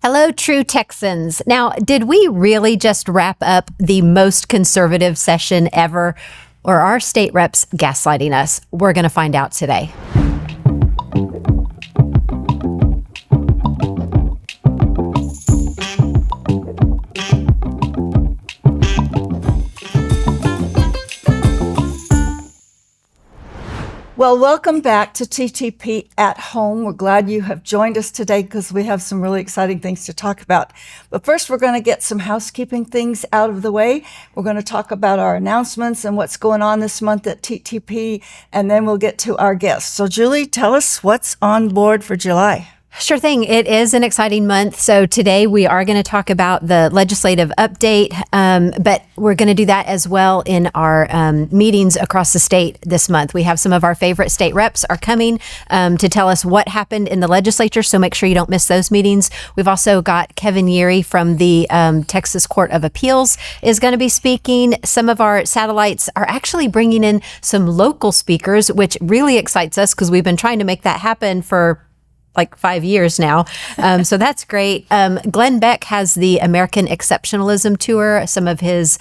Hello, true Texans. Now, did we really just wrap up the most conservative session ever, or are state reps gaslighting us? We're going to find out today. Well, welcome back to TTP at Home. We're glad you have joined us today because we have some really exciting things to talk about. But first, we're going to get some housekeeping things out of the way. We're going to talk about our announcements and what's going on this month at TTP, and then we'll get to our guests. So, Julie, tell us what's on board for July. Sure thing. It is an exciting month. So today we are going to talk about the legislative update, but we're going to do that as well in our meetings across the state this month. We have some of our favorite state reps are coming to tell us what happened in the legislature, so make sure you don't miss those meetings. We've also got Kevin Yeary from the Texas Court of Appeals is going to be speaking. Some of our satellites are actually bringing in some local speakers, which really excites us because we've been trying to make that happen for like 5 years now. So that's great. Glenn Beck has the American Exceptionalism Tour, some of his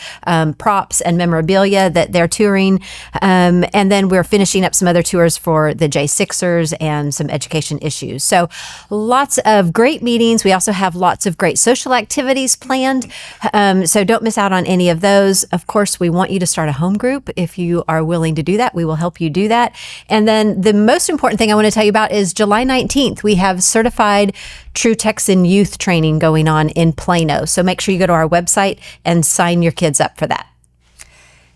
props and memorabilia that they're touring. And then we're finishing up some other tours for the J6ers and some education issues. So lots of great meetings. We also have lots of great social activities planned. So don't miss out on any of those. Of course, we want you to start a home group. If you are willing to do that, we will help you do that. And then the most important thing I want to tell you about is July 19th. We have certified True Texan youth training going on in Plano. So make sure you go to our website and sign your kids up for that.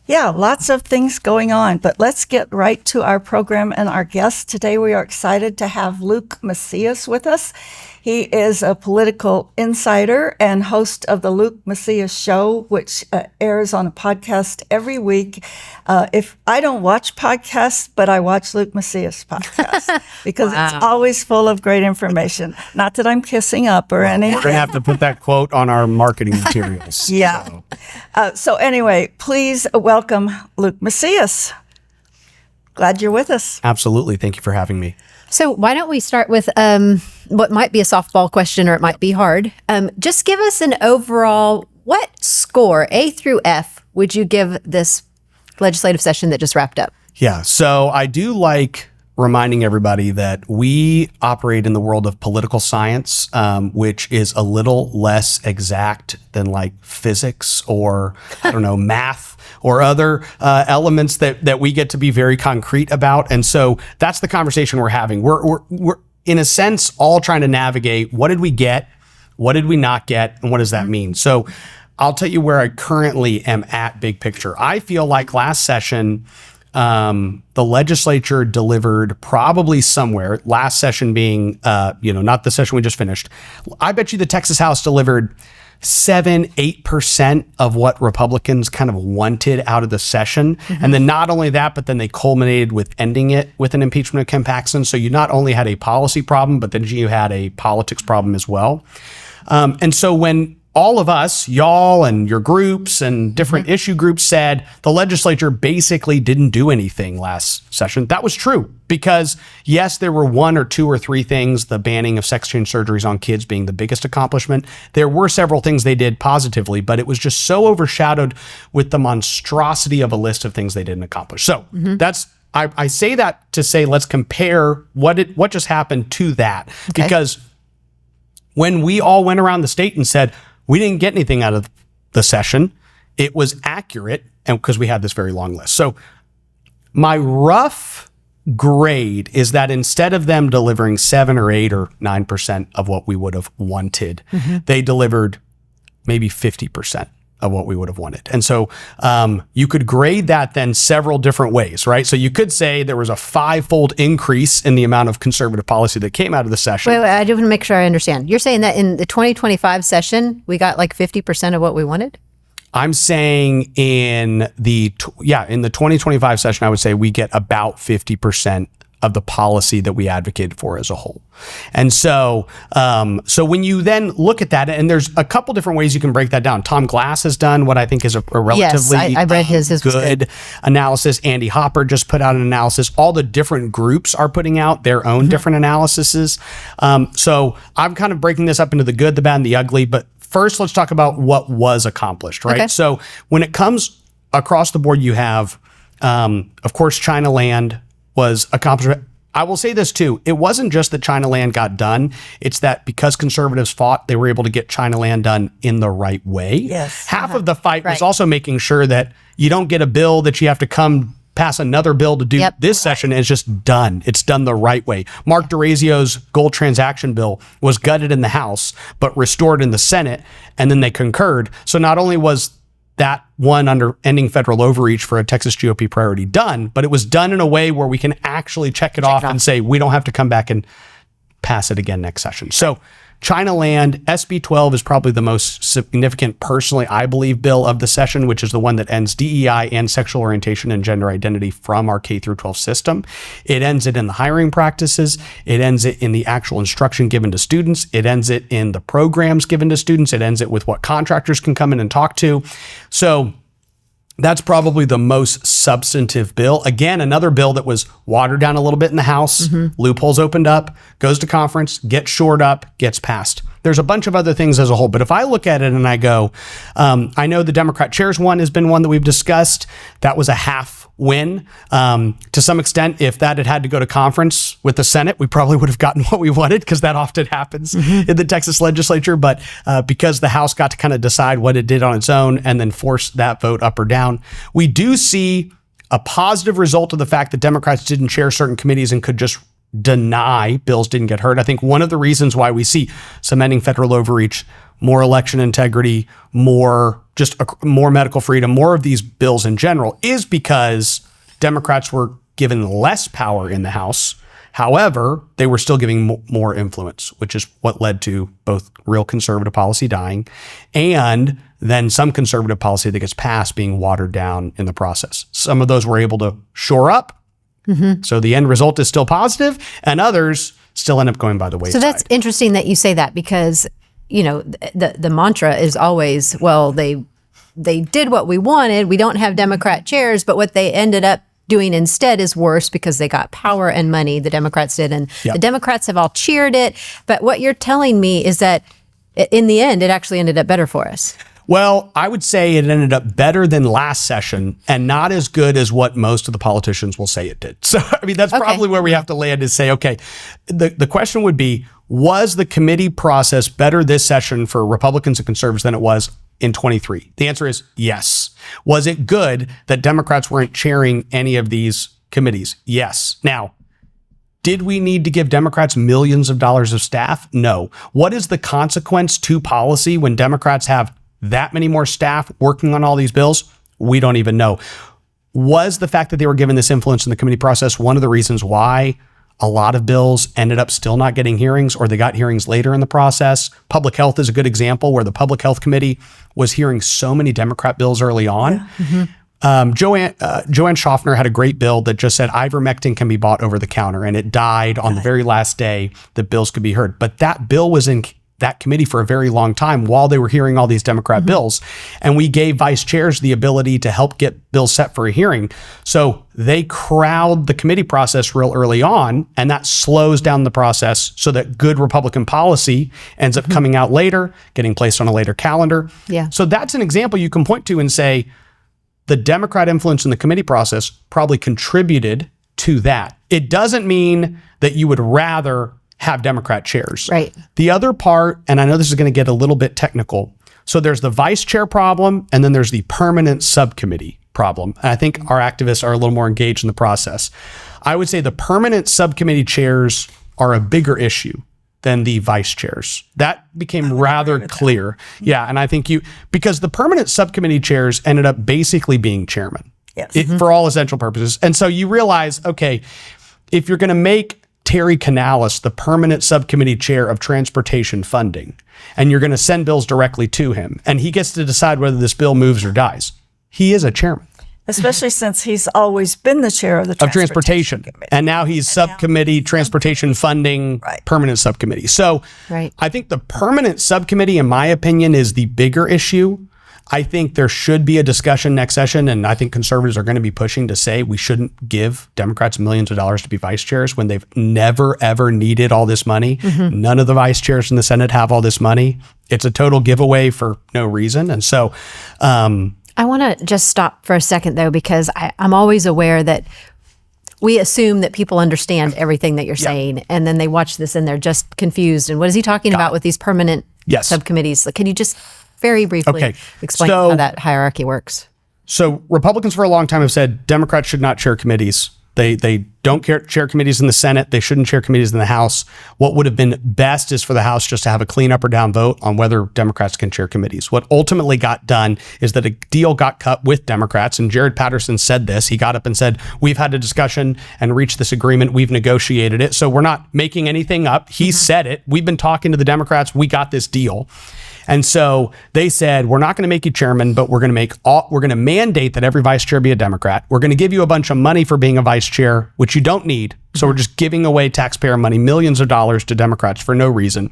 Yeah, lots of things going on, but let's get right to our program and our guests. Today we are excited to have Luke Macias with us. He is a political insider and host of the Luke Macias Show, which airs on a podcast every week. If I don't watch podcasts, but I watch Luke Macias podcasts because It's always full of great information. Not that I'm kissing up or anything. We're going to have to put that quote on our marketing materials. Yeah. So anyway, please welcome Luke Macias. Glad you're with us. Absolutely. Thank you for having me. So why don't we start with what might be a softball question or it might be hard. Just give us an overall, what score, A through F, would you give this legislative session that just wrapped up? Yeah. So I do like reminding everybody that we operate in the world of political science, which is a little less exact than like physics or, I don't know, math or other elements that we get to be very concrete about. And so that's the conversation we're having. We're in a sense all trying to navigate what did we get, what did we not get, and what does that mean? So I'll tell you where I currently am at big picture. I feel like last session, the legislature delivered probably somewhere, last session being, not the session we just finished. I bet you the Texas House delivered 7-8% of what Republicans kind of wanted out of the session. Mm-hmm. And then not only that, but then they culminated with ending it with an impeachment of Ken Paxton. So you not only had a policy problem, but then you had a politics problem as well. And so when all of us, y'all and your groups and different issue groups said the legislature basically didn't do anything last session, that was true. Because yes, there were 1 or 2 or 3 things, the banning of sex change surgeries on kids being the biggest accomplishment. There were several things they did positively, but it was just so overshadowed with the monstrosity of a list of things they didn't accomplish. So I say that to say, let's compare what just happened to that. Okay. Because when we all went around the state and said, we didn't get anything out of the session, it was accurate, and because we had this very long list. So my rough grade is that instead of them delivering 7 or 8 or 9% of what we would have wanted, they delivered maybe 50% of what we would have wanted. And so you could grade that then several different ways, right? So you could say there was a 5-fold increase in the amount of conservative policy that came out of the session. Wait, I do want to make sure I understand. You're saying that in the 2025 session, we got like 50% of what we wanted? I'm saying in the 2025 session, I would say we get about 50% of the policy that we advocated for as a whole. And so when you then look at that, and there's a couple different ways you can break that down. Tom Glass has done what I think is a relatively I read his good analysis. Andy Hopper just put out an analysis. All the different groups are putting out their own different analyses. So I'm kind of breaking this up into the good, the bad, and the ugly. But first, let's talk about what was accomplished, right? Okay. So when it comes across the board, you have, of course, China Land was accomplished. I will say this too. It wasn't just that China Land got done. It's that because conservatives fought, they were able to get China Land done in the right way. Yes. Half of the fight was Right. also making sure that you don't get a bill that you have to come pass another bill to do this session. It's just done. It's done the right way. Mark DeRazio's gold transaction bill was gutted in the House, but restored in the Senate, and then they concurred. So not only was that one under ending federal overreach for a Texas GOP priority done, but it was done in a way where we can actually check it off and say, we don't have to come back and pass it again next session. So China Land, SB 12 is probably the most significant, personally, I believe, bill of the session, which is the one that ends DEI and sexual orientation and gender identity from our K through 12 system. It ends it in the hiring practices. It ends it in the actual instruction given to students. It ends it in the programs given to students. It ends it with what contractors can come in and talk to. So that's probably the most substantive bill. Again, another bill that was watered down a little bit in the House, loopholes opened up, goes to conference, gets shored up, gets passed. There's a bunch of other things as a whole. But if I look at it and I go, I know the Democrat chairs one has been one that we've discussed. That was a half win. To some extent, if that had to go to conference with the Senate, we probably would have gotten what we wanted, because that often happens in the Texas legislature. But because the House got to kind of decide what it did on its own and then force that vote up or down, we do see a positive result of the fact that Democrats didn't chair certain committees and could just deny bills didn't get heard. I think one of the reasons why we see some ending federal overreach, more election integrity, more medical freedom, more of these bills in general, is because Democrats were given less power in the House. However, they were still giving more influence, which is what led to both real conservative policy dying and then some conservative policy that gets passed being watered down in the process. Some of those were able to shore up. So the end result is still positive, and others still end up going by the wayside. So that's interesting that you say that, because, you know, the mantra is always, well, they did what we wanted. We don't have Democrat chairs, but what they ended up doing instead is worse because they got power and money, the Democrats did, and the Democrats have all cheered it. But what you're telling me is that in the end, it actually ended up better for us. Well, I would say it ended up better than last session and not as good as what most of the politicians will say it did. So, I mean, that's probably where we have to land, is say, okay, the question would be, was the committee process better this session for Republicans and conservatives than it was in 23? The answer is yes. Was it good that Democrats weren't chairing any of these committees? Yes. Now, did we need to give Democrats millions of dollars of staff? No. What is the consequence to policy when Democrats have that many more staff working on all these bills? We don't even know. Was the fact that they were given this influence in the committee process one of the reasons why a lot of bills ended up still not getting hearings, or they got hearings later in the process? Public health is a good example, where the Public Health Committee was hearing so many Democrat bills early on. Joanne Schaffner had a great bill that just said ivermectin can be bought over the counter, and it died on the very last day that bills could be heard. But that bill was in that committee for a very long time while they were hearing all these Democrat bills. And we gave vice chairs the ability to help get bills set for a hearing. So they crowd the committee process real early on, and that slows down the process so that good Republican policy ends up coming out later, getting placed on a later calendar. So that's an example you can point to and say the Democrat influence in the committee process probably contributed to that. It doesn't mean that you would rather have Democrat chairs. Right. The other part, and I know this is going to get a little bit technical, so there's the vice chair problem, and then there's the permanent subcommittee problem. And I think our activists are a little more engaged in the process. I would say the permanent subcommittee chairs are a bigger issue than the vice chairs. That became rather clear. Yeah, and I think because the permanent subcommittee chairs ended up basically being chairman for all essential purposes. And so you realize, okay, if you're going to make Terry Canales the permanent subcommittee chair of transportation funding, and you're going to send bills directly to him, and he gets to decide whether this bill moves or dies, he is a chairman. especially since he's always been the chair of the Transportation. Committee. And now he's subcommittee, transportation funding, permanent subcommittee. So I think the permanent subcommittee, in my opinion, is the bigger issue. I think there should be a discussion next session, and I think conservatives are going to be pushing to say we shouldn't give Democrats millions of dollars to be vice chairs when they've never, ever needed all this money. None of the vice chairs in the Senate have all this money. It's a total giveaway for no reason. And so I want to just stop for a second, though, because I'm always aware that we assume that people understand everything that you're saying, and then they watch this and they're just confused. And what is he talking about with these permanent subcommittees? Can you just very briefly explain how that hierarchy works? So Republicans for a long time have said Democrats should not chair committees. They don't chair committees in the Senate. They shouldn't chair committees in the House. What would have been best is for the House just to have a clean up or down vote on whether Democrats can chair committees. What ultimately got done is that a deal got cut with Democrats, and Jared Patterson said this. He got up and said, we've had a discussion and reached this agreement. We've negotiated it. So we're not making anything up. He said it. We've been talking to the Democrats. We got this deal. And so they said, we're not going to make you chairman, but we're going to mandate that every vice chair be a Democrat. We're going to give you a bunch of money for being a vice chair, which you don't need. So we're just giving away taxpayer money, millions of dollars to Democrats for no reason.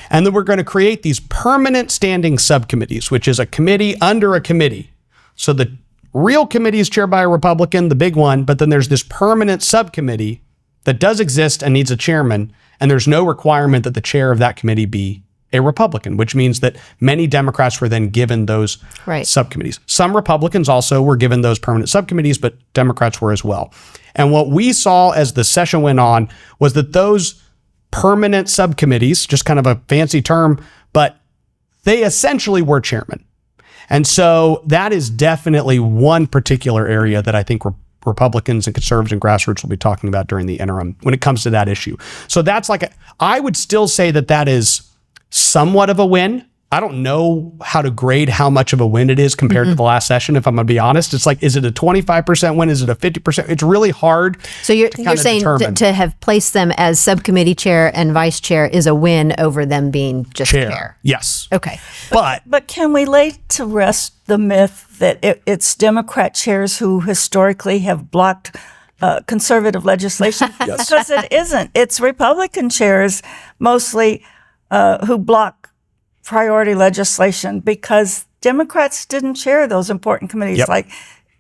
And then we're going to create these permanent standing subcommittees, which is a committee under a committee. So the real committee is chaired by a Republican, the big one, but then there's this permanent subcommittee that does exist and needs a chairman. And there's no requirement that the chair of that committee be a Republican, which means that many Democrats were then given those subcommittees. Some Republicans also were given those permanent subcommittees, but Democrats were as well. And what we saw as the session went on was that those permanent subcommittees, just kind of a fancy term, but they essentially were chairmen. And so that is definitely one particular area that I think Republicans and conservatives and grassroots will be talking about during the interim when it comes to that issue. So that's I would still say that is somewhat of a win. I don't know how to grade how much of a win it is compared to the last session, if I'm going to be honest. It's is it a 25% win? Is it a 50%? It's really hard. So you're saying to have placed them as subcommittee chair and vice chair is a win over them being just chair? Yes. Okay. But can we lay to rest the myth that it's Democrat chairs who historically have blocked conservative legislation? Because it isn't. It's Republican chairs mostly who block priority legislation because Democrats didn't chair those important committees like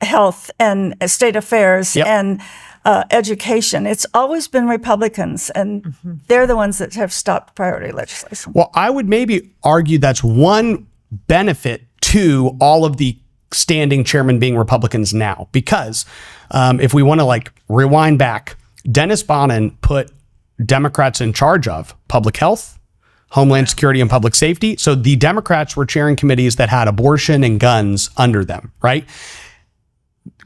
health and state affairs and education. It's always been Republicans, and they're the ones that have stopped priority legislation. Well, I would maybe argue that's one benefit to all of the standing chairmen being Republicans now, because if we want to rewind back, Dennis Bonnen put Democrats in charge of public health, Homeland Security, and public safety. So the Democrats were chairing committees that had abortion and guns under them, right?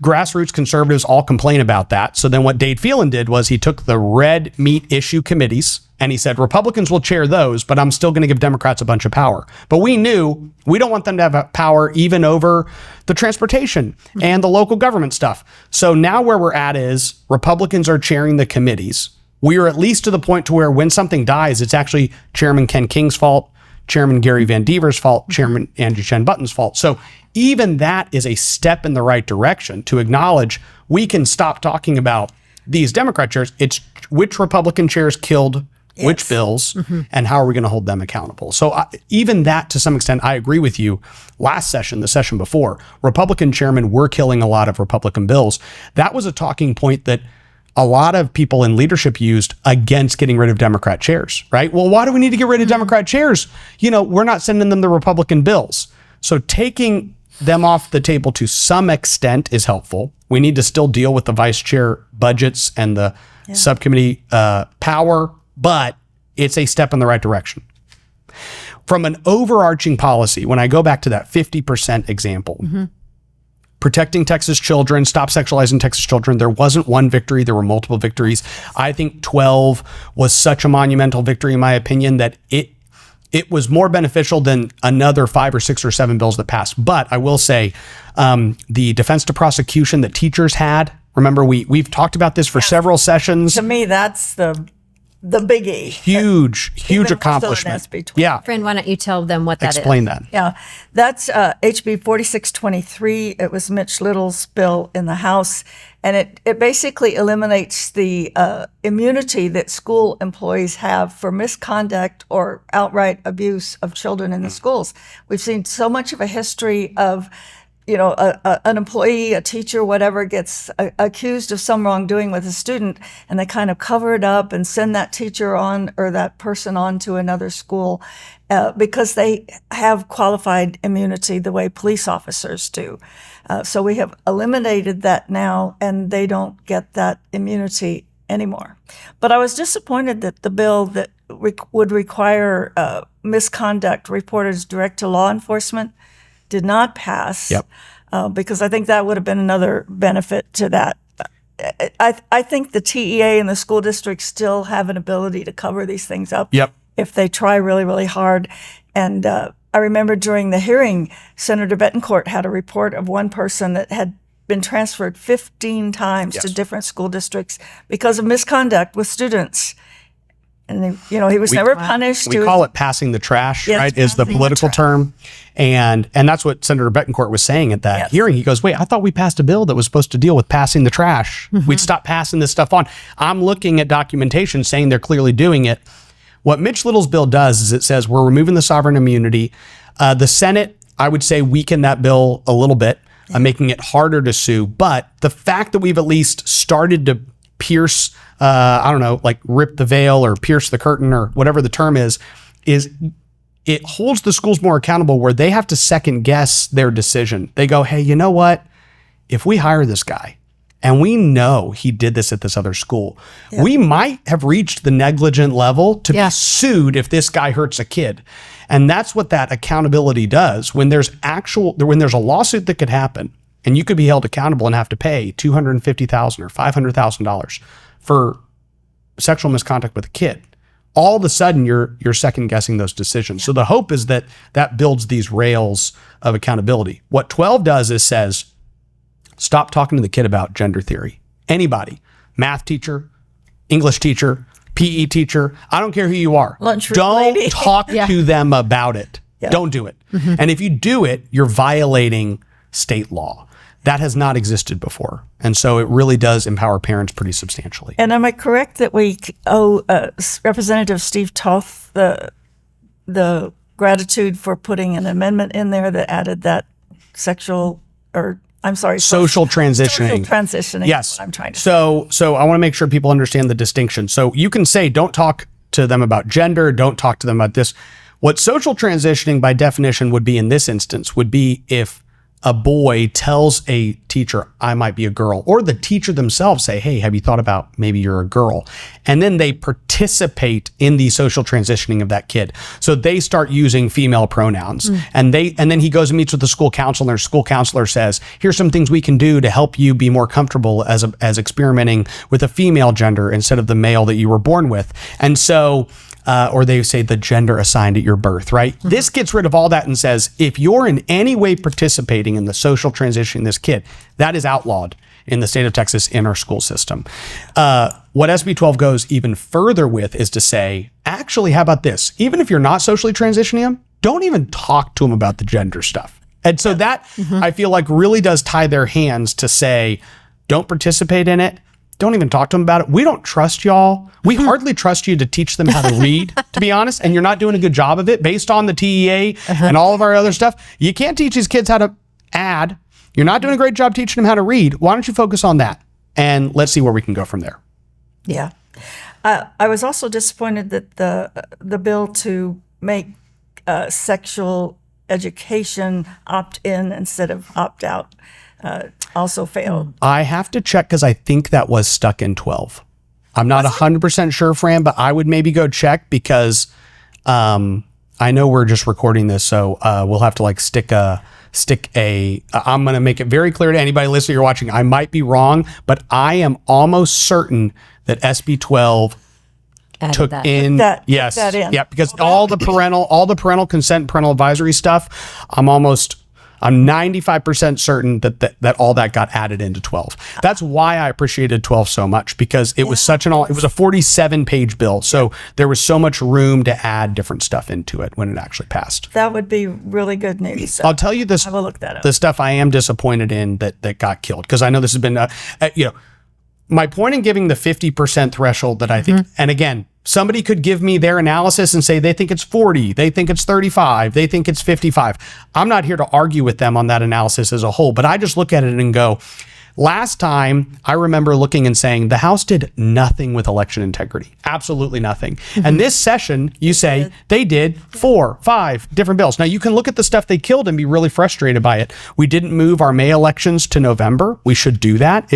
Grassroots conservatives all complain about that. So then what Dade Phelan did was he took the red meat issue committees and he said, Republicans will chair those, but I'm still going to give Democrats a bunch of power. But we knew we don't want them to have power even over the transportation and the local government stuff. So now where we're at is Republicans are chairing the committees. We are at least to the point to where when something dies, it's actually Chairman Ken King's fault, Chairman Gary Van Deever's fault, Chairman Andrew Chen Button's fault. So even that is a step in the right direction to acknowledge we can stop talking about these Democrat chairs. It's which Republican chairs killed which bills and how are we going to hold them accountable. So even that, to some extent, I agree with you. Last session, the session before, Republican chairmen were killing a lot of Republican bills. That was a talking point that a lot of people in leadership used against getting rid of Democrat chairs, right? Well, why do we need to get rid of Democrat chairs? We're not sending them the Republican bills. So taking them off the table to some extent is helpful. We need to still deal with the vice chair budgets and the subcommittee power, but it's a step in the right direction. From an overarching policy, when I go back to that 50% example, protecting Texas children, stop sexualizing Texas children. There wasn't one victory. There were multiple victories. I think 12 was such a monumental victory, in my opinion, that it was more beneficial than another 5 or 6 or 7 bills that passed. But I will say the defense to prosecution that teachers had, remember, we've talked about this for several sessions. To me, that's the the biggie. Huge Even more so than accomplishment. SB 12. Yeah. Friend, why don't you tell them what that is? Explain that. Yeah, that's HB 4623. It was Mitch Little's bill in the House, and it basically eliminates the immunity that school employees have for misconduct or outright abuse of children in the schools. We've seen so much of a history of an employee, a teacher, whatever, gets accused of some wrongdoing with a student, and they kind of cover it up and send that teacher on or that person on to another school because they have qualified immunity the way police officers do. So we have eliminated that now, and they don't get that immunity anymore. But I was disappointed that the bill that would require misconduct reported direct to law enforcement did not pass. Yep. Because I think that would have been another benefit to that. I think the TEA and the school districts still have an ability to cover these things up Yep. if they try really, really hard. And I remember during the hearing, Senator Betancourt had a report of one person that had been transferred 15 times to different school districts because of misconduct with students. And he was never punished. We call it passing the trash, Yes, right? Is the passing the political trash. term. And that's what Senator Betancourt was saying at that Yes. hearing. He goes, wait, I thought we passed a bill that was supposed to deal with passing the trash. We'd stop passing this stuff on. I'm looking at documentation saying they're clearly doing it. What Mitch Little's bill does is it says we're removing the sovereign immunity. The Senate, I would say, weakened that bill a little bit, making it harder to sue. But the fact that we've at least started to pierce, rip the veil or pierce the curtain or whatever the term is it holds the schools more accountable where they have to second guess their decision. They go, hey, you know what? If we hire this guy and we know he did this at this other school, we might have reached the negligent level to be sued if this guy hurts a kid. And that's what that accountability does. When there's a lawsuit that could happen and you could be held accountable and have to pay $250,000 or $500,000 for sexual misconduct with a kid, all of a sudden you're second guessing those decisions. So the hope is that builds these rails of accountability. What 12 does is says, stop talking to the kid about gender theory. Anybody, math teacher, English teacher, PE teacher, I don't care who you are. Lunchroom don't lady. talk to them about it. Don't do it. And if you do it, you're violating state law. That has not existed before. And so it really does empower parents pretty substantially. And am I correct that we owe Representative Steve Toth the gratitude for putting an amendment in there that added that social transitioning. Social transitioning. Yes. Is what I'm trying to say. So I want to make sure people understand the distinction. So you can say, don't talk to them about gender, don't talk to them about this. What social transitioning by definition would be in this instance would be if a boy tells a teacher, I might be a girl, or the teacher themselves say, hey, have you thought about maybe you're a girl? And then they participate in the social transitioning of that kid. So they start using female pronouns and then he goes and meets with the school counselor and their school counselor says, here's some things we can do to help you be more comfortable as experimenting with a female gender instead of the male that you were born with. And so or they say the gender assigned at your birth, right? This gets rid of all that and says, if you're in any way participating in the social transition of this kid, that is outlawed in the state of Texas in our school system. What SB 12 goes even further with is to say, actually, how about this? Even if you're not socially transitioning them, don't even talk to them about the gender stuff. And so that I feel like really does tie their hands to say, don't participate in it. Don't even talk to them about it. We don't trust y'all. We hardly trust you to teach them how to read, to be honest, and you're not doing a good job of it based on the TEA and all of our other stuff. You can't teach these kids how to add. You're not doing a great job teaching them how to read. Why don't you focus on that? And let's see where we can go from there. Yeah. I was also disappointed that the bill to make sexual education opt-in instead of opt-out also failed. I have to check because I think that was stuck in 12. I'm not 100% sure, Fran, but I would maybe go check because I know we're just recording this, so we'll have to stick a I'm going to make it very clear to anybody listening or watching. I might be wrong, but I am almost certain that SB 12 took that in. Yes. That in. Yeah, because all the parental consent, parental advisory stuff, I'm almost I'm 95% certain that all that got added into 12. That's why I appreciated 12 so much, because it was it was a 47-page bill. So there was so much room to add different stuff into it when it actually passed. That would be really good news. So I'll tell you this. I will look that up. The stuff I am disappointed in that got killed, because I know this has been, my point in giving the 50% threshold that I think, and again, somebody could give me their analysis and say they think it's 40, they think it's 35, they think it's 55. I'm not here to argue with them on that analysis as a whole, but I just look at it and go, last time I remember looking and saying the House did nothing with election integrity, absolutely nothing. And this session, you say they did 4, 5 different bills. Now you can look at the stuff they killed and be really frustrated by it. We didn't move our May elections to November. We should do that.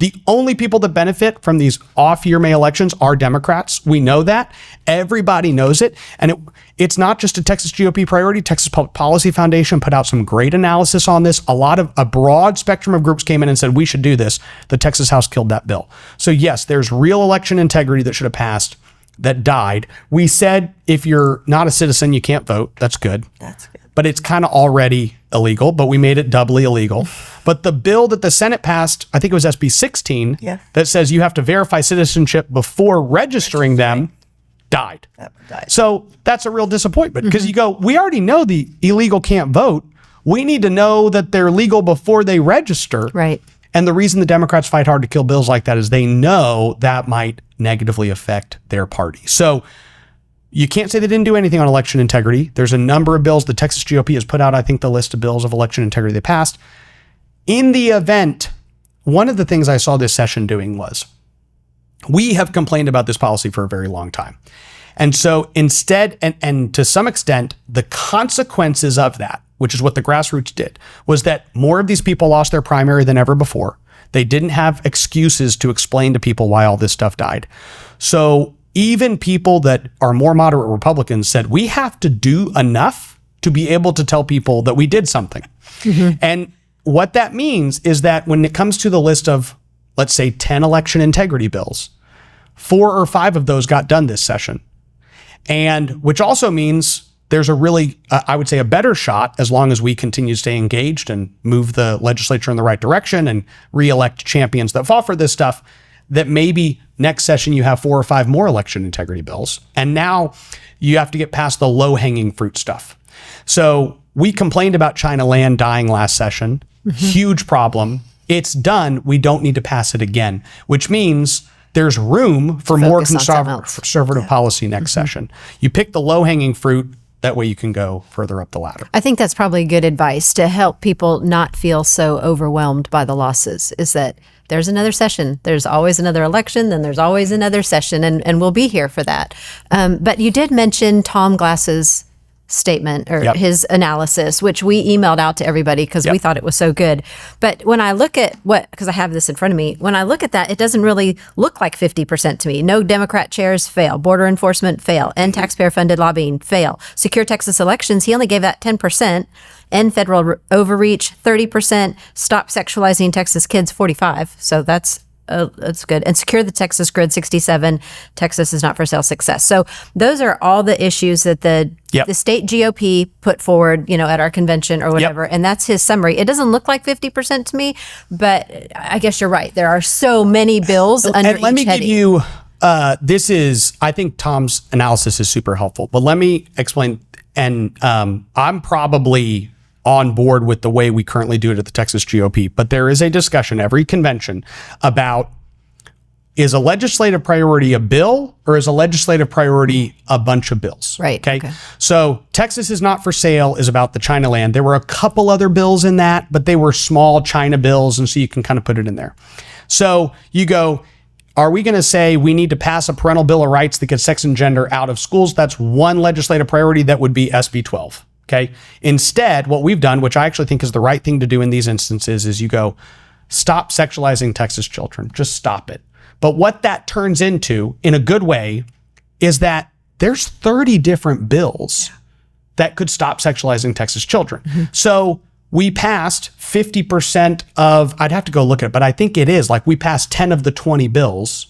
The only people that benefit from these off-year May elections are Democrats. We know that. Everybody knows it. And it's not just a Texas GOP priority. Texas Public Policy Foundation put out some great analysis on this. A broad spectrum of groups came in and said, we should do this. The Texas House killed that bill. So yes, there's real election integrity that should have passed that died. We said, if you're not a citizen, you can't vote. That's good. That's good. But it's kind of already illegal, but we made it doubly illegal. But the bill that the Senate passed, I think it was SB 16, that says you have to verify citizenship before registering them, died. So that's a real disappointment, because you go, we already know the illegal can't vote. We need to know that they're legal before they register. Right. And the reason the Democrats fight hard to kill bills like that is they know that might negatively affect their party. So you can't say they didn't do anything on election integrity. There's a number of bills. The Texas GOP has put out, I think, the list of bills of election integrity they passed. In the event, one of the things I saw this session doing was, we have complained about this policy for a very long time. And so instead, and to some extent, the consequences of that, which is what the grassroots did, was that more of these people lost their primary than ever before. They didn't have excuses to explain to people why all this stuff died. So even people that are more moderate Republicans said, we have to do enough to be able to tell people that we did something. And what that means is that when it comes to the list of, let's say, 10 election integrity bills, 4 or 5 of those got done this session. And which also means there's a really, I would say, a better shot, as long as we continue to stay engaged and move the legislature in the right direction and re-elect champions that fought for this stuff, that maybe next session you have 4 or 5 more election integrity bills. And now you have to get past the low-hanging fruit stuff. So we complained about China land dying last session. Huge problem. It's done. We don't need to pass it again, which means there's room for more conservative policy next session. You pick the low-hanging fruit. That way you can go further up the ladder. I think that's probably good advice to help people not feel so overwhelmed by the losses, is that there's another session. There's always another election, then there's always another session, and we'll be here for that. But you did mention Tom Glass's statement or his analysis, which we emailed out to everybody because we thought it was so good. But when I look at because I have this in front of me, when I look at that, it doesn't really look like 50% to me. No Democrat chairs, fail. Border enforcement, fail. End taxpayer-funded lobbying, fail. Secure Texas elections, he only gave that 10%. End federal overreach, 30%. Stop sexualizing Texas kids, 45%. So that's good. And secure the Texas grid, 67. Texas is not for sale, success. So those are all the issues that the state GOP put forward, at our convention or whatever. And that's his summary. It doesn't look like 50% to me, but I guess you're right. There are so many bills under each heading. Let me give you, I think Tom's analysis is super helpful, but let me explain. And I'm probably on board with the way we currently do it at the Texas GOP, but there is a discussion every convention about, is a legislative priority a bill or is a legislative priority a bunch of bills? Right. Okay. So Texas is not for sale is about the China land. There were a couple other bills in that, but they were small China bills. And so you can kind of put it in there. So you go, are we going to say we need to pass a parental bill of rights that gets sex and gender out of schools? That's one legislative priority. That would be SB 12. Okay. Instead, what we've done, which I actually think is the right thing to do in these instances, is you go, stop sexualizing Texas children. Just stop it. But what that turns into, in a good way, is that there's 30 different bills that could stop sexualizing Texas children. So we passed 50% of, I'd have to go look at it, but I think it is like we passed 10 of the 20 bills.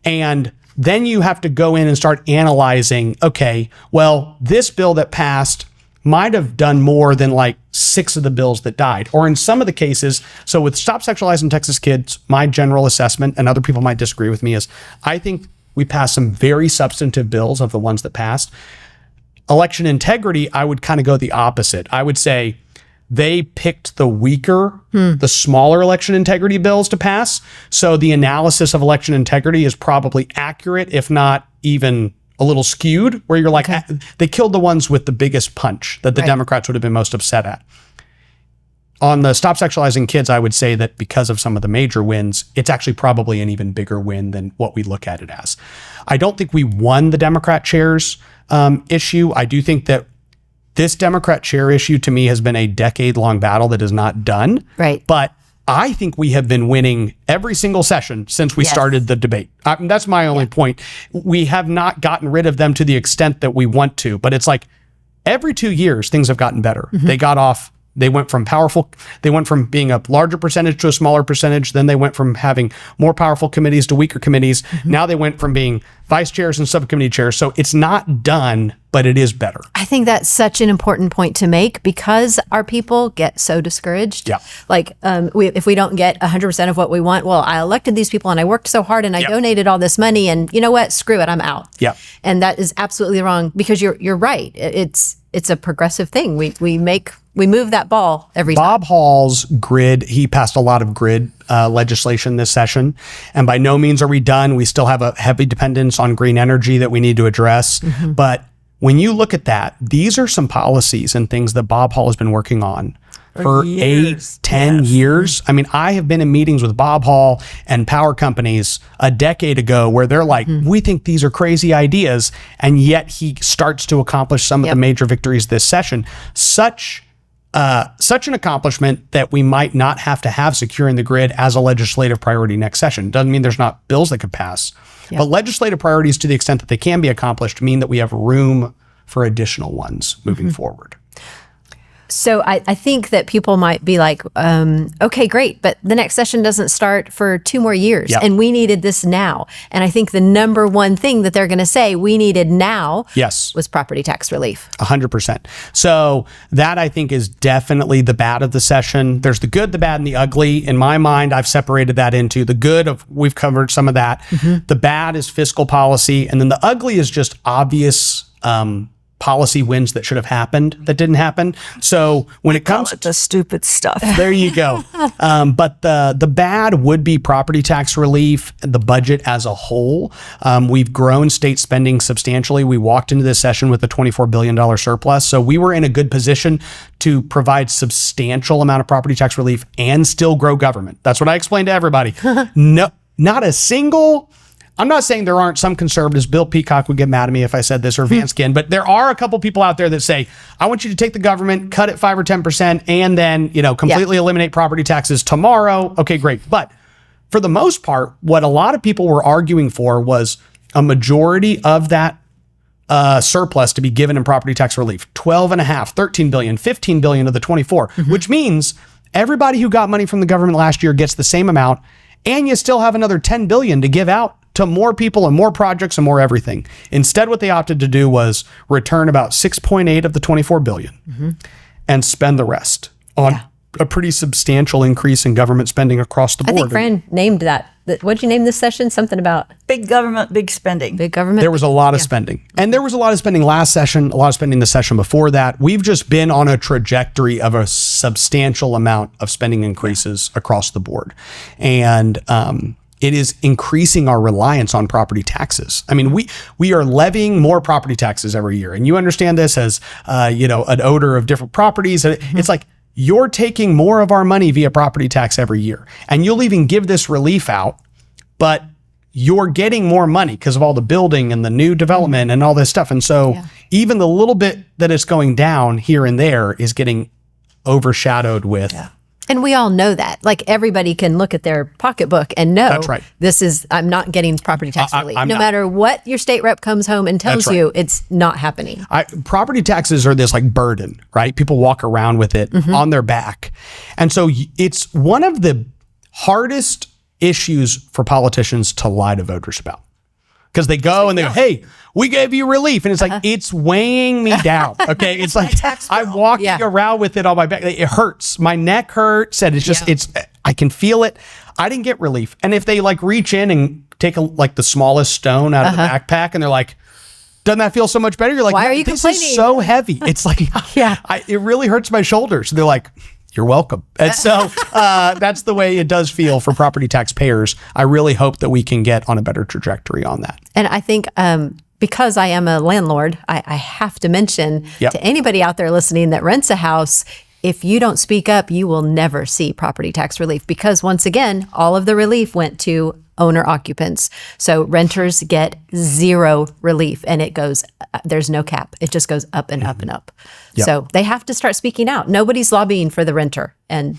And then you have to go in and start analyzing, okay, well, this bill that passed might have done more than like 6 of the bills that died. Or in some of the cases, so with Stop Sexualizing Texas Kids, my general assessment, and other people might disagree with me, is I think we passed some very substantive bills of the ones that passed. Election integrity, I would kind of go the opposite. I would say they picked the weaker, the smaller election integrity bills to pass. So the analysis of election integrity is probably accurate, if not even a little skewed, where you're like, they killed the ones with the biggest punch that the Democrats would have been most upset at. On the Stop Sexualizing Kids, I would say that because of some of the major wins, it's actually probably an even bigger win than what we look at it as. I don't think we won the Democrat chairs issue. I do think that this Democrat chair issue to me has been a decade-long battle that is not done. Right. But I think we have been winning every single session since we started the debate. That's my only point. We have not gotten rid of them to the extent that we want to, but it's like every 2 years, things have gotten better. They went from being a larger percentage to a smaller percentage. Then they went from having more powerful committees to weaker committees. Now they went from being vice chairs and subcommittee chairs. So it's not done, but it is better. I think that's such an important point to make because our people get so discouraged. Yeah. Like if we don't get 100% of what we want, well, I elected these people and I worked so hard and I donated all this money and you know what? Screw it, I'm out. Yeah. And that is absolutely wrong because you're right. It's a progressive thing. We move that ball every time. Bob Hall's grid, he passed a lot of grid legislation this session. And by no means are we done. We still have a heavy dependence on green energy that we need to address. But when you look at that, these are some policies and things that Bob Hall has been working on for years. 10 years. I mean, I have been in meetings with Bob Hall and power companies a decade ago where they're like, we think these are crazy ideas. And yet he starts to accomplish some of the major victories this session. Such an accomplishment that we might not have to have securing the grid as a legislative priority next session. Doesn't mean there's not bills that could pass. But legislative priorities, to the extent that they can be accomplished, mean that we have room for additional ones moving forward. So I think that people might be like, okay, great, but the next session doesn't start for 2 more years and we needed this now. And I think the number one thing that they're going to say we needed now was property tax relief. 100%. So that I think is definitely the bad of the session. There's the good, the bad, and the ugly. In my mind, I've separated that into the good of, we've covered some of that. The bad is fiscal policy. And then the ugly is just obvious policy wins that should have happened that didn't happen. So when it comes to the stupid stuff, there you go. But the bad would be property tax relief, the budget as a whole. We've grown state spending substantially. We walked into this session with a $24 billion surplus. So we were in a good position to provide substantial amount of property tax relief and still grow government. That's what I explained to everybody. No, not a single. I'm not saying there aren't some conservatives. Bill Peacock would get mad at me if I said this, or Van Skin, but there are a couple people out there that say, I want you to take the government, cut it 5 or 10%, and then, completely eliminate property taxes tomorrow. Okay, great. But for the most part, what a lot of people were arguing for was a majority of that surplus to be given in property tax relief. 12.5, 13 billion, 15 billion of the 24, which means everybody who got money from the government last year gets the same amount, and you still have another 10 billion to give out to more people and more projects and more everything. Instead, what they opted to do was return about 6.8 of the 24 billion and spend the rest on a pretty substantial increase in government spending across the board. I think Fran named that. What'd you name this session? Something about big government, big spending. Big government. There was a lot of spending. And there was a lot of spending last session, a lot of spending the session before that. We've just been on a trajectory of a substantial amount of spending increases across the board. And it is increasing our reliance on property taxes. I mean, we are levying more property taxes every year. And you understand this as, an odor of different properties. It's like you're taking more of our money via property tax every year. And you'll even give this relief out, but you're getting more money because of all the building and the new development and all this stuff. And so even the little bit that is going down here and there is getting overshadowed with And we all know that. Like everybody can look at their pocketbook and know That's right. I'm not getting property tax relief. I'm no not. matter what your state rep comes home and tells you, it's not happening. Property taxes are this like burden, right? People walk around with it on their back. And so it's one of the hardest issues for politicians to lie to voters about. because they go and they go, hey, we gave you relief. And it's like, it's weighing me down. Okay. It's like, I'm walking around with it on my back. It hurts. My neck hurts. And it's just, I can feel it. I didn't get relief. And if they like reach in and take the smallest stone out of the backpack and they're like, doesn't that feel so much better? You're like, why are you this complaining? is so heavy. It's like, it really hurts my shoulders. They're like, you're welcome. And so that's the way it does feel for property taxpayers. I really hope that we can get on a better trajectory on that. And I think because I am a landlord, I have to mention to anybody out there listening that rents a house, if you don't speak up, you will never see property tax relief, because once again, all of the relief went to owner occupants. So renters get zero relief, and it goes, there's no cap. It just goes up and up and up. So they have to start speaking out. Nobody's lobbying for the renter, and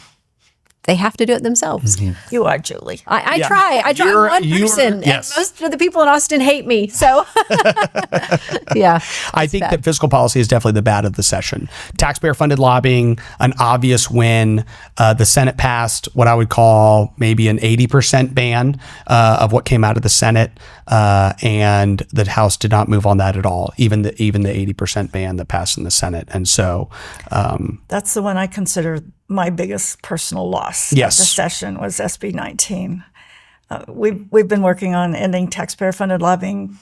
they have to do it themselves. You are, Julie. I try. I'm one person, and most of the people in Austin hate me. So, I think that fiscal policy is definitely the bad of the session. Taxpayer-funded lobbying, an obvious win. The Senate passed what I would call maybe an 80% ban of what came out of the Senate, and the House did not move on that at all, even the 80% ban that passed in the Senate. And so, that's the one I consider my biggest personal loss of the session was SB 19. We've been working on ending taxpayer-funded lobbying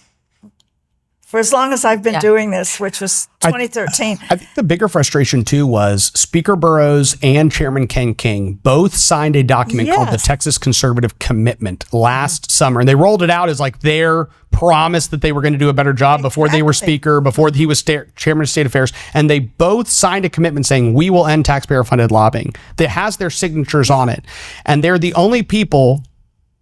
for as long as I've been doing this, which was 2013. I think the bigger frustration too was Speaker Burrows and Chairman Ken King both signed a document called the Texas Conservative Commitment last summer, and they rolled it out as like their promise that they were going to do a better job before they were Speaker, before he was Chairman of State Affairs, and they both signed a commitment saying we will end taxpayer-funded lobbying. That has their signatures on it, and they're the only people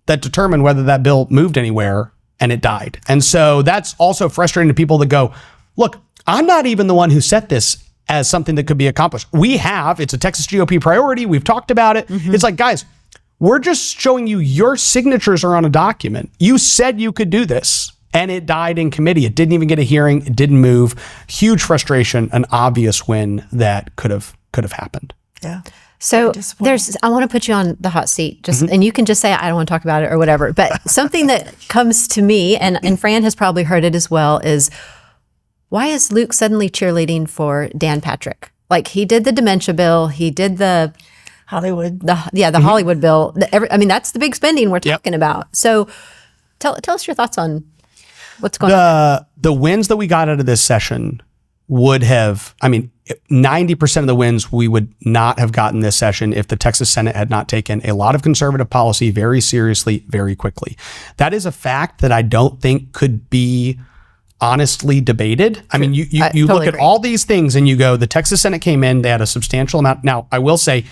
that determine whether that bill moved anywhere, and it died. And so that's also frustrating to people that go, look, I'm not even the one who set this as something that could be accomplished. It's a Texas GOP priority. We've talked about it. It's like, guys, we're just showing you your signatures are on a document. You said you could do this, and it died in committee. It didn't even get a hearing. It didn't move. Huge frustration, an obvious win that could have happened. Yeah. So I want to put you on the hot seat, and you can just say, I don't want to talk about it or whatever. But something that comes to me, and Fran has probably heard it as well, is why is Luke suddenly cheerleading for Dan Patrick? Like, he did the dementia bill, he did the Hollywood, the Hollywood bill. That's the big spending we're talking about. So tell us your thoughts on what's going on. The wins that we got out of this session would have, 90% of the wins we would not have gotten this session if the Texas Senate had not taken a lot of conservative policy very seriously, very quickly. That is a fact that I don't think could be honestly debated. You totally look at all these things and you go, the Texas Senate came in, they had a substantial amount. Now, I will say,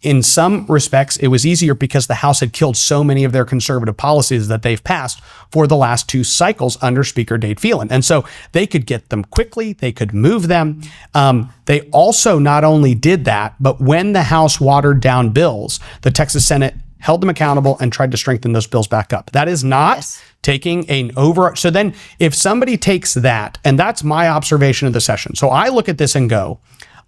in some respects, it was easier because the House had killed so many of their conservative policies that they've passed for the last two cycles under Speaker Dade Phelan. And so they could get them quickly, they could move them. They also not only did that, but when the House watered down bills, the Texas Senate held them accountable and tried to strengthen those bills back up. That is not taking an over. So then if somebody takes that, and that's my observation of the session. So I look at this and go,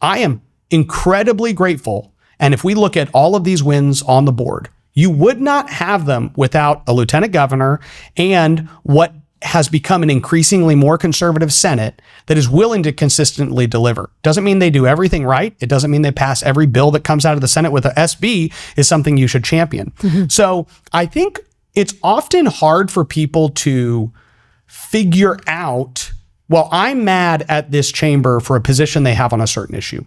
I am incredibly grateful. And if we look at all of these wins on the board, you would not have them without a lieutenant governor and what has become an increasingly more conservative Senate that is willing to consistently deliver. Doesn't mean they do everything right. It doesn't mean they pass every bill that comes out of the Senate with a SB is something you should champion. So I think it's often hard for people to figure out, well, I'm mad at this chamber for a position they have on a certain issue.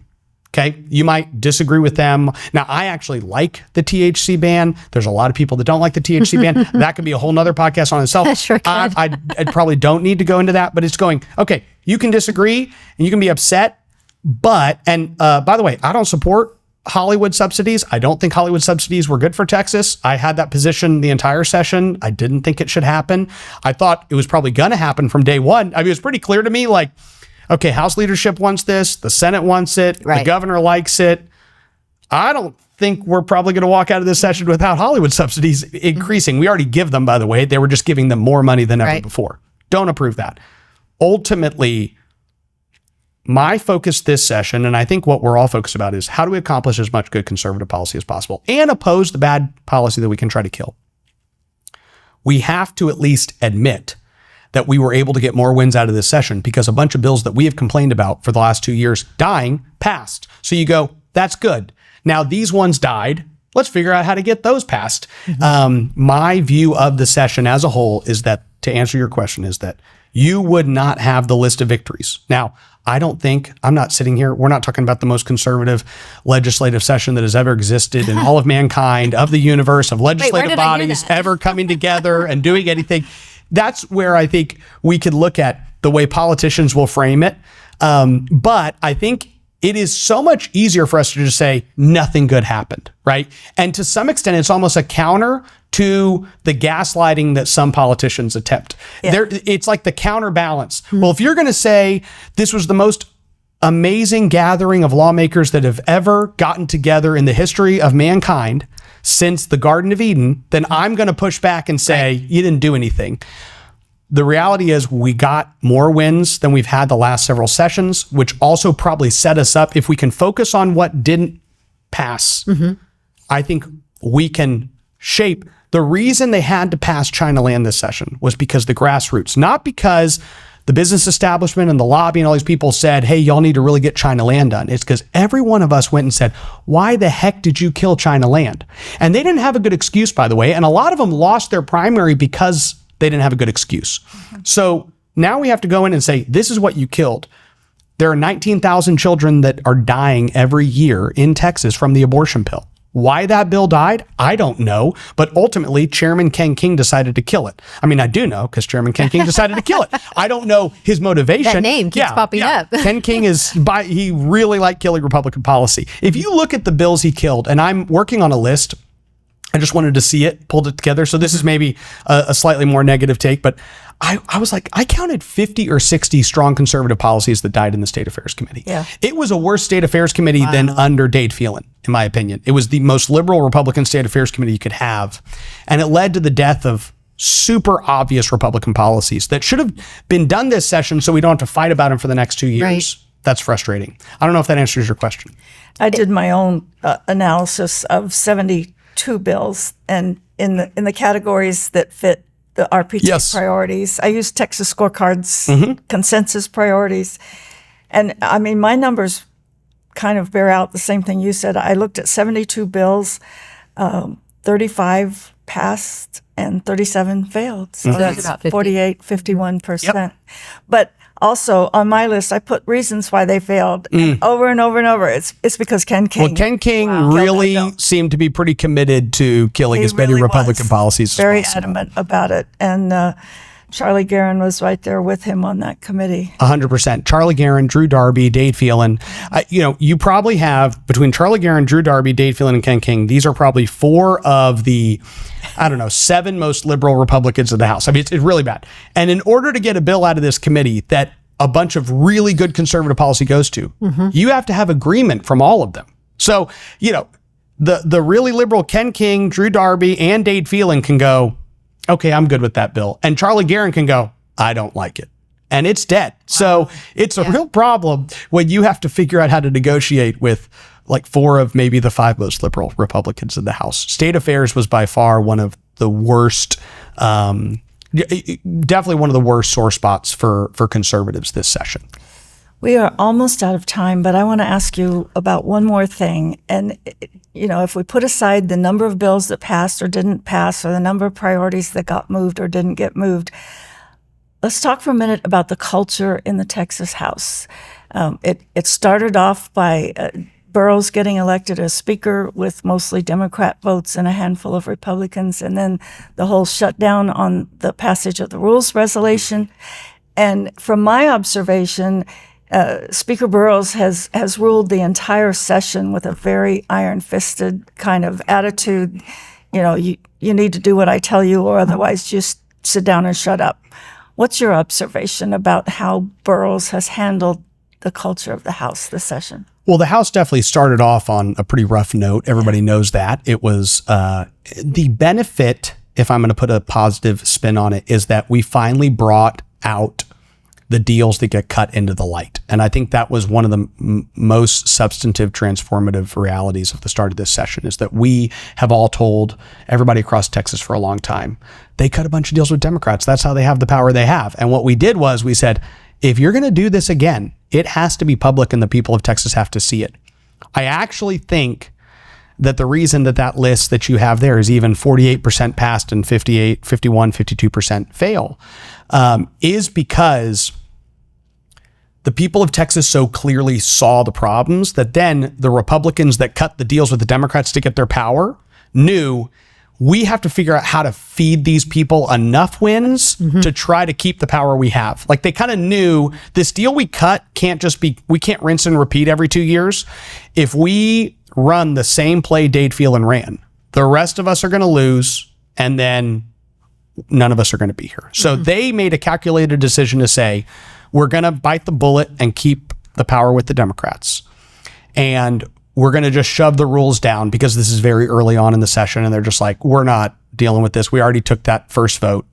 Okay, you might disagree with them. Now, I actually like the THC ban. There's a lot of people that don't like the THC ban. That could be a whole nother podcast on itself. Sure can. I probably don't need to go into that, but it's going, okay, you can disagree and you can be upset, but, and by the way, I don't support Hollywood subsidies. I don't think Hollywood subsidies were good for Texas. I had that position the entire session. I didn't think it should happen. I thought it was probably going to happen from day one. It was pretty clear to me, like, okay, House leadership wants this, the Senate wants it, the governor likes it. I don't think we're probably going to walk out of this session without Hollywood subsidies increasing. We already give them, by the way. They were just giving them more money than ever before. Don't approve that. Ultimately, my focus this session, and I think what we're all focused about, is how do we accomplish as much good conservative policy as possible and oppose the bad policy that we can try to kill. We have to at least admit that we were able to get more wins out of this session because a bunch of bills that we have complained about for the last 2 years dying passed. So you go, that's good. Now these ones died. Let's figure out how to get those passed. My view of the session as a whole is that, to answer your question, is that you would not have the list of victories. Now, I'm not sitting here, we're not talking about the most conservative legislative session that has ever existed in all of mankind, of the universe, of legislative bodies ever coming together and doing anything. That's where I think we could look at the way politicians will frame it. But I think it is so much easier for us to just say nothing good happened, right? And to some extent, it's almost a counter to the gaslighting that some politicians attempt. It's like the counterbalance. Well, if you're going to say this was the most amazing gathering of lawmakers that have ever gotten together in the history of mankind since the Garden of Eden, then I'm going to push back and say you didn't do anything. The reality is we got more wins than we've had the last several sessions, which also probably set us up. If we can focus on what didn't pass, I think we can shape. The reason they had to pass China land this session was because the grassroots, not because the business establishment and the lobby and all these people said, hey, y'all need to really get China land done. It's because every one of us went and said, why the heck did you kill China land? And they didn't have a good excuse, by the way. And a lot of them lost their primary because they didn't have a good excuse. So now we have to go in and say, this is what you killed. There are 19,000 children that are dying every year in Texas from the abortion pill. Why that bill died, I don't know. But ultimately, Chairman Ken King decided to kill it. I mean, I do know because Chairman Ken King decided to kill it. I don't know his motivation. That name keeps popping up. Ken King he really liked killing Republican policy. If you look at the bills he killed, and I'm working on a list, I just wanted to see it, pulled it together. So this is maybe a slightly more negative take, but I was like, I counted 50 or 60 strong conservative policies that died in the State Affairs Committee. Yeah. It was a worse State Affairs Committee than under Dade Phelan, in my opinion. It was the most liberal Republican State Affairs Committee you could have. And it led to the death of super obvious Republican policies that should have been done this session so we don't have to fight about them for the next 2 years. Right. That's frustrating. I don't know if that answers your question. I did my own analysis of 72 bills, and in the categories that fit the RPT priorities. I used Texas scorecards, consensus priorities. And I mean, my numbers kind of bear out the same thing you said. I looked at 72 bills, 35 passed and 37 failed. So that's about 48, 51%. Yep. But also on my list, I put reasons why they failed over and over and over. It's because Ken King. Well, Ken King really seemed to be pretty committed to killing as many Republican policies as possible. Very adamant about it. And Charlie Guerin was right there with him on that committee. 100%. Charlie Guerin, Drew Darby, Dade Phelan. You probably have, between Charlie Guerin, Drew Darby, Dade Phelan, and Ken King, these are probably 4 of the 7 most liberal Republicans in the House. I mean, it's really bad. And in order to get a bill out of this committee that a bunch of really good conservative policy goes to, you have to have agreement from all of them. So, the really liberal Ken King, Drew Darby, and Dade Phelan can go, okay, I'm good with that bill. And Charlie Guerin can go, I don't like it. And it's dead. So it's a real problem when you have to figure out how to negotiate with like 4 of maybe the 5 most liberal Republicans in the House. State Affairs was by far one of the worst, definitely one of the worst sore spots for conservatives this session. We are almost out of time, but I want to ask you about one more thing. And, if we put aside the number of bills that passed or didn't pass, or the number of priorities that got moved or didn't get moved, let's talk for a minute about the culture in the Texas House. It started off by Burrows getting elected as Speaker with mostly Democrat votes and a handful of Republicans, and then the whole shutdown on the passage of the rules resolution. And from my observation, Speaker Burrows has ruled the entire session with a very iron-fisted kind of attitude. You need to do what I tell you, or otherwise just sit down and shut up. What's your observation about how Burrows has handled the culture of the House this session? Well, the House definitely started off on a pretty rough note. Everybody knows that. It was the benefit, if I'm going to put a positive spin on it, is that we finally brought out the deals that get cut into the light. And I think that was one of the most substantive, transformative realities of the start of this session, is that we have all told everybody across Texas for a long time, they cut a bunch of deals with Democrats. That's how they have the power they have. And what we did was we said, if you're going to do this again, it has to be public and the people of Texas have to see it. I actually think that the reason that list that you have there is even 48% passed and 51, 52% fail, is because the people of Texas so clearly saw the problems that then the Republicans that cut the deals with the Democrats to get their power knew we have to figure out how to feed these people enough wins to try to keep the power we have. Like, they kind of knew this deal we cut can't just be, we can't rinse and repeat every 2 years. If we run the same play Dade, Field, and ran, the rest of us are going to lose, and then none of us are going to be here. So they made a calculated decision to say, we're going to bite the bullet and keep the power with the Democrats. And we're going to just shove the rules down because this is very early on in the session. And they're just like, we're not dealing with this. We already took that first vote.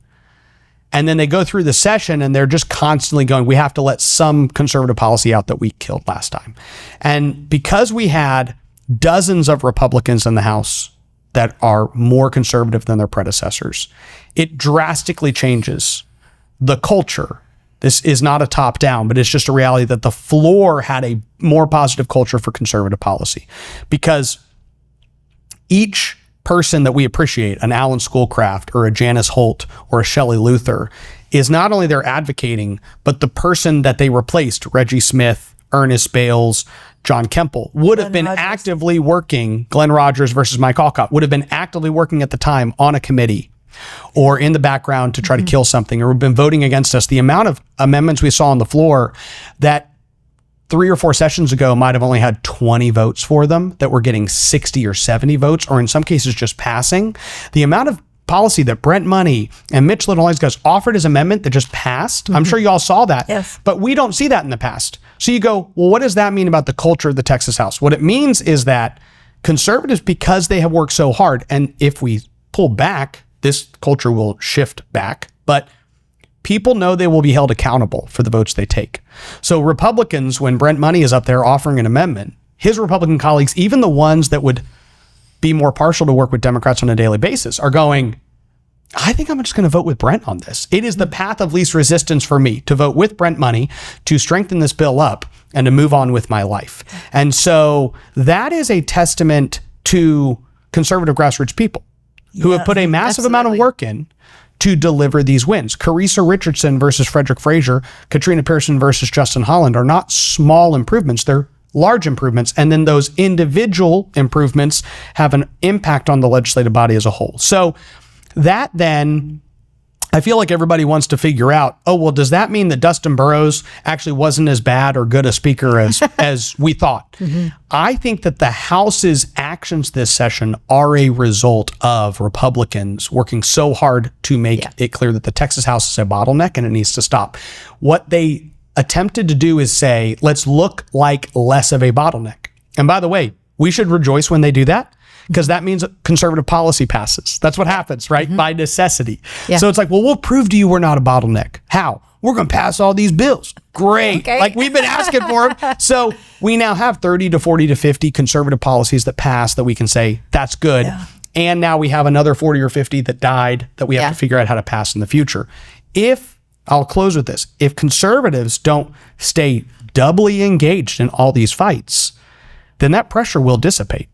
And then they go through the session and they're just constantly going, we have to let some conservative policy out that we killed last time. And because we had dozens of Republicans in the House that are more conservative than their predecessors, it drastically changes the culture. This is not a top down, but it's just a reality that the floor had a more positive culture for conservative policy, because each person that we appreciate, an Alan Schoolcraft or a Janice Holt or a Shelley Luther, is not only they're advocating, but the person that they replaced, Reggie Smith, Ernest Bales, John Kemple, would have been actively working, Glenn Rogers versus Mike Alcott, would have been actively working at the time on a committee or in the background to try to kill something, or have been voting against us. The amount of amendments we saw on the floor that 3 or 4 sessions ago might have only had 20 votes for them, that were getting 60 or 70 votes, or in some cases just passing. The amount of policy that Brent Money and Mitch Little, all these guys offered as amendment that just passed. I'm sure you all saw that, yes, but we don't see that in the past. So you go, well, what does that mean about the culture of the Texas House? What it means is that conservatives, because they have worked so hard, and if we pull back, this culture will shift back, but people know they will be held accountable for the votes they take. So Republicans, when Brent Money is up there offering an amendment, his Republican colleagues, even the ones that would be more partial to work with Democrats on a daily basis, are going, I think I'm just going to vote with Brent on this. It is the path of least resistance for me to vote with Brent Money to strengthen this bill up and to move on with my life. And so that is a testament to conservative grassroots people who have put a massive amount of work in to deliver these wins. Carissa Richardson versus Frederick Frazier, Katrina Pearson versus Justin Holland are not small improvements. They're large improvements. And then those individual improvements have an impact on the legislative body as a whole. So that then, I feel like everybody wants to figure out, oh, well, does that mean that Dustin Burrows actually wasn't as bad or good a speaker as we thought? I think that the House's actions this session are a result of Republicans working so hard to make it clear that the Texas House is a bottleneck and it needs to stop. What they attempted to do is say, let's look like less of a bottleneck. And by the way, we should rejoice when they do that, because that means conservative policy passes. That's what happens, right? By necessity. So it's like, well, we'll prove to you we're not a bottleneck. How? We're going to pass all these bills. Great. Okay. Like, we've been asking for them. So we now have 30 to 40 to 50 conservative policies that pass that we can say, that's good. And now we have another 40 or 50 that died that we have to figure out how to pass in the future. I'll close with this. If conservatives don't stay doubly engaged in all these fights, then that pressure will dissipate.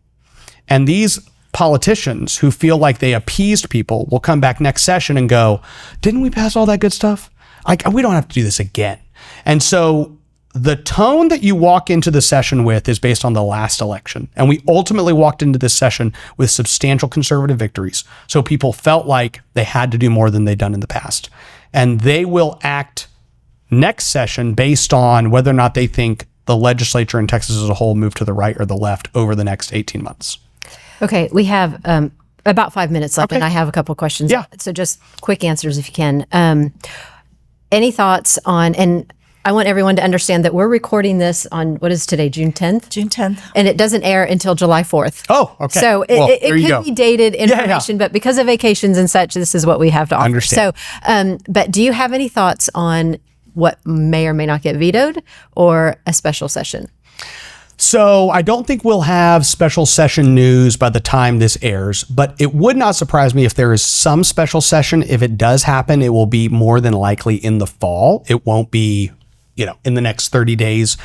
And these politicians who feel like they appeased people will come back next session and go, didn't we pass all that good stuff? We don't have to do this again. And so the tone that you walk into the session with is based on the last election. And we ultimately walked into this session with substantial conservative victories. So people felt like they had to do more than they'd done in the past. And they will act next session based on whether or not they think the legislature in Texas as a whole move to the right or the left over the next 18 months. Okay, we have about 5 minutes left, and I have a couple of questions. So just quick answers if you can. Any thoughts on, and I want everyone to understand that we're recording this on, what is today, June 10th? June 10th. And it doesn't air until July 4th. Oh, okay. So it could be dated information, but because of vacations and such, this is what we have to offer. Understand. So, but do you have any thoughts on what may or may not get vetoed, or a special session? So I don't think we'll have special session news by the time this airs, but it would not surprise me if there is some special session. If it does happen, it will be more than likely in the fall. It won't be, in the next 30 days.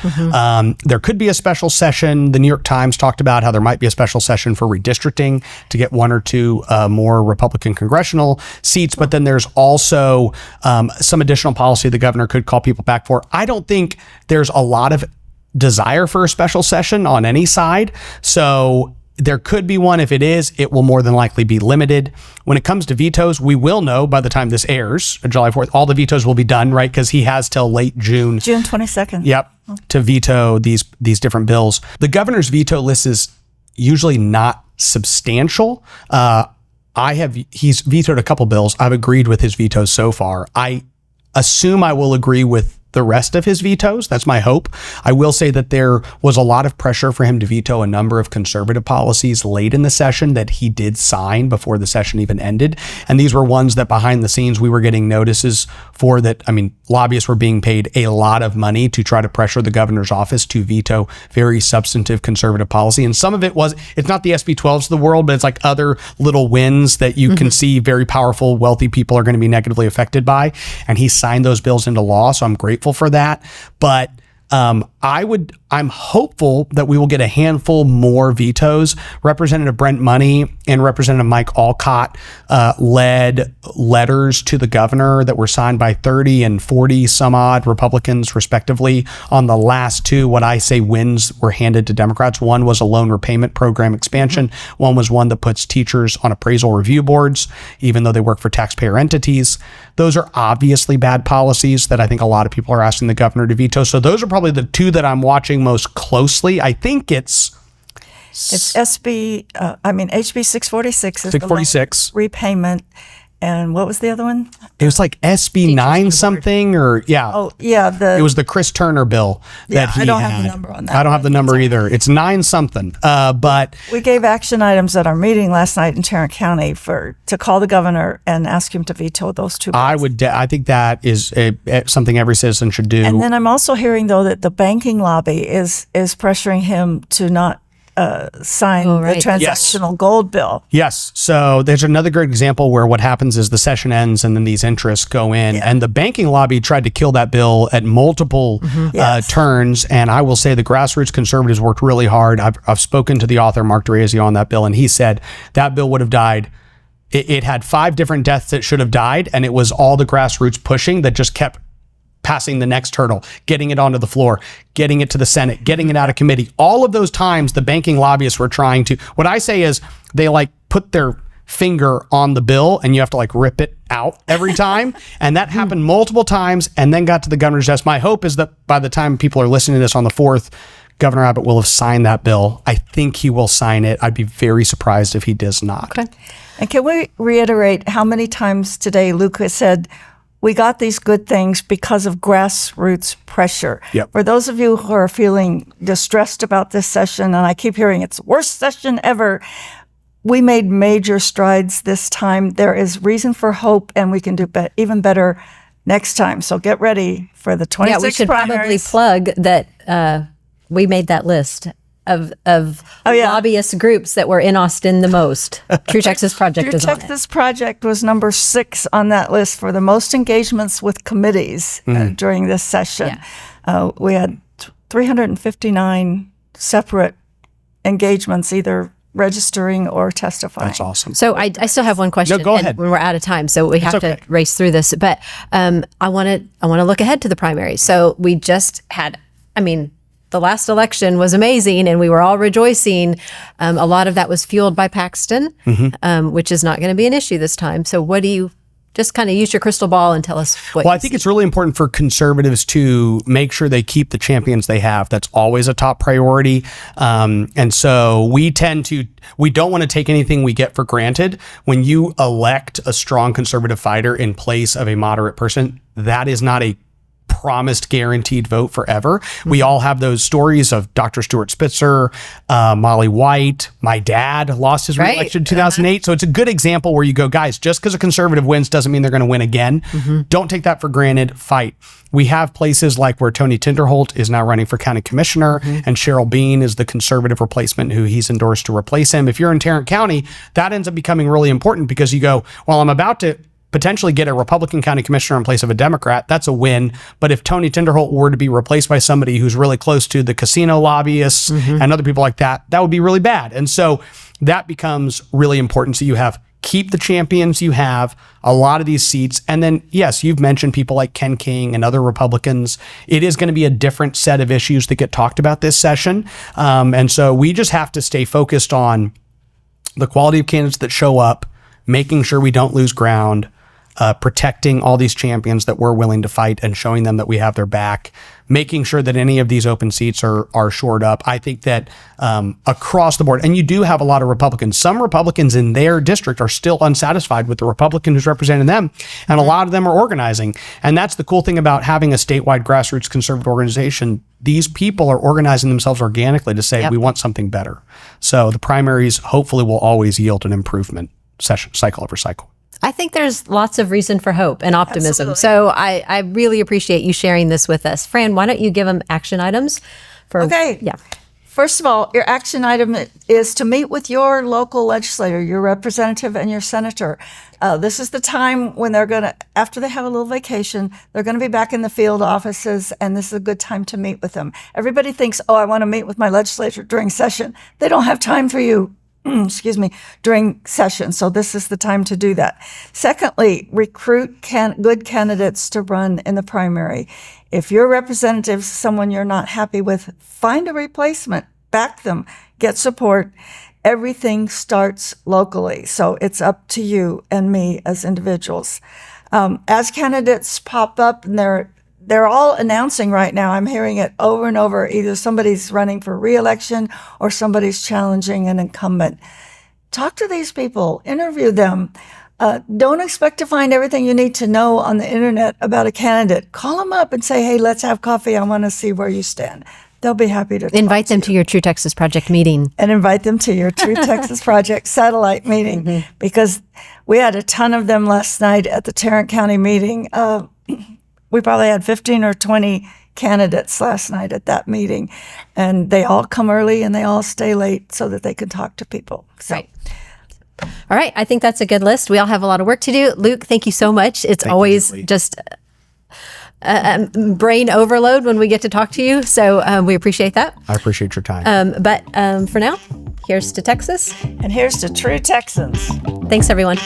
There could be a special session. The New York Times talked about how there might be a special session for redistricting to get 1 or 2 more Republican congressional seats. But then there's also some additional policy the governor could call people back for. I don't think there's a lot of desire for a special session on any side. So there could be one. If it is, it will more than likely be limited. When it comes to vetoes, we will know by the time this airs, July 4th, all the vetoes will be done, right? Because he has till late June. June 22nd. Yep. To veto these different bills. The governor's veto list is usually not substantial. He's vetoed a couple bills. I've agreed with his vetoes so far. I assume I will agree with the rest of his vetoes. That's my hope. I will say that there was a lot of pressure for him to veto a number of conservative policies late in the session that he did sign before the session even ended. And these were ones that behind the scenes we were getting notices for that. I mean, lobbyists were being paid a lot of money to try to pressure the governor's office to veto very substantive conservative policy. And some of it's not the SB 12s of the world, but it's like other little wins that you can see very powerful, wealthy people are going to be negatively affected by. And he signed those bills into law. So I'm grateful for that. But I'm hopeful that we will get a handful more vetoes. Representative Brent Money and Representative Mike Alcott led letters to the governor that were signed by 30 and 40 some odd Republicans respectively. On the last 2, what I say wins were handed to Democrats. One was a loan repayment program expansion. One was one that puts teachers on appraisal review boards, even though they work for taxpayer entities. Those are obviously bad policies that I think a lot of people are asking the governor to veto. So those are probably the 2 that I'm watching most closely. I think it's HB 646 is 646 the repayment. And what was the other one? It was like SB 9 something or yeah. Oh, yeah. It was the Chris Turner bill that he had. I don't have the number on that. I don't have the number either. It's 9 something. But we gave action items at our meeting last night in Tarrant County to call the governor and ask him to veto those 2 bills. I think that is something every citizen should do. And then I'm also hearing though that the banking lobby is pressuring him to not sign the transactional gold bill. Yes. So there's another great example where what happens is the session ends and then these interests go in. Yeah. And the banking lobby tried to kill that bill at multiple turns. And I will say the grassroots conservatives worked really hard. I've spoken to the author, Mark DeRazio, on that bill, and he said that bill would have died. It had 5 different deaths that should have died, and it was all the grassroots pushing that just kept passing the next hurdle, getting it onto the floor, getting it to the Senate, getting it out of committee. All of those times the banking lobbyists were trying to, what I say is they put their finger on the bill and you have to rip it out every time. And that happened multiple times and then got to the governor's desk. My hope is that by the time people are listening to this on the 4th, Governor Abbott will have signed that bill. I think he will sign it. I'd be very surprised if he does not. Okay. And can we reiterate how many times today Luke has said, we got these good things because of grassroots pressure. Yep. For those of you who are feeling distressed about this session, and I keep hearing it's the worst session ever, we made major strides this time. There is reason for hope, and we can do even better next time. So get ready for the 26th we should probably plug that we made that list of lobbyist groups that were in Austin the most. True Texas Project is on it. True Texas Project was number 6 on that list for the most engagements with committees during this session. Yeah. We had 359 separate engagements, either registering or testifying. That's awesome. So I still have one question. No, go ahead. When we're out of time, so we have to race through this. But I want to look ahead to the primary. So we just had, the last election was amazing and we were all rejoicing. A lot of that was fueled by Paxton, which is not going to be an issue this time. So what do you just kind of use your crystal ball and tell us what I think it's really important for conservatives to make sure they keep the champions they have. That's always a top priority. And so we don't want to take anything we get for granted. When you elect a strong conservative fighter in place of a moderate person, that is not a promised guaranteed vote forever. We all have those stories of Dr. Stuart Spitzer, Molly White. My dad lost his reelection in 2008. So it's a good example where you go, guys, just because a conservative wins doesn't mean they're going to win again. Don't take that for granted. Fight. We have places like where Tony Tinderholt is now running for county commissioner and Cheryl Bean is the conservative replacement who he's endorsed to replace him. If you're in Tarrant County, that ends up becoming really important because you go, well, I'm about to potentially get a Republican county commissioner in place of a Democrat. That's a win. But if Tony Tinderholt were to be replaced by somebody who's really close to the casino lobbyists and other people like that, that would be really bad. And so that becomes really important. So you have keep the champions you have, a lot of these seats. And then, yes, you've mentioned people like Ken King and other Republicans. It is going to be a different set of issues that get talked about this session. And so we just have to stay focused on the quality of candidates that show up, making sure we don't lose ground, protecting all these champions that we're willing to fight and showing them that we have their back, making sure that any of these open seats are shored up. I think that across the board, and you do have a lot of Republicans, some Republicans in their district are still unsatisfied with the Republican who's representing them, and a lot of them are organizing. And that's the cool thing about having a statewide grassroots conservative organization. These people are organizing themselves organically to say, we want something better. So the primaries hopefully will always yield an improvement cycle over cycle. I think there's lots of reason for hope and optimism. Absolutely. So I really appreciate you sharing this with us. Fran, why don't you give them action items? Okay. First of all, your action item is to meet with your local legislator, your representative, and your senator. This is the time when they're going to, after they have a little vacation, they're going to be back in the field offices, and this is a good time to meet with them. Everybody thinks, I want to meet with my legislator during session. They don't have time for you. During session. So this is the time to do that. Secondly, recruit good candidates to run in the primary. If your representative is someone you're not happy with, find a replacement, back them, get support. Everything starts locally. So it's up to you and me as individuals. As candidates pop up, and they're all announcing right now, I'm hearing it over and over, either somebody's running for re-election or somebody's challenging an incumbent. Talk to these people, interview them. Don't expect to find everything you need to know on the internet about a candidate. Call them up and say, hey, let's have coffee. I want to see where you stand. They'll be happy to invite them to your True Texas Project meeting. And invite them to your True Texas Project satellite meeting, because we had a ton of them last night at the Tarrant County meeting. We probably had 15 or 20 candidates last night at that meeting, and they all come early and they all stay late so that they can talk to people. So. Right. All right. I think that's a good list. We all have a lot of work to do. Luke, thank you so much. It's always just brain overload when we get to talk to you. So we appreciate that. I appreciate your time. But for now, here's to Texas. And here's to True Texans. Thanks, everyone.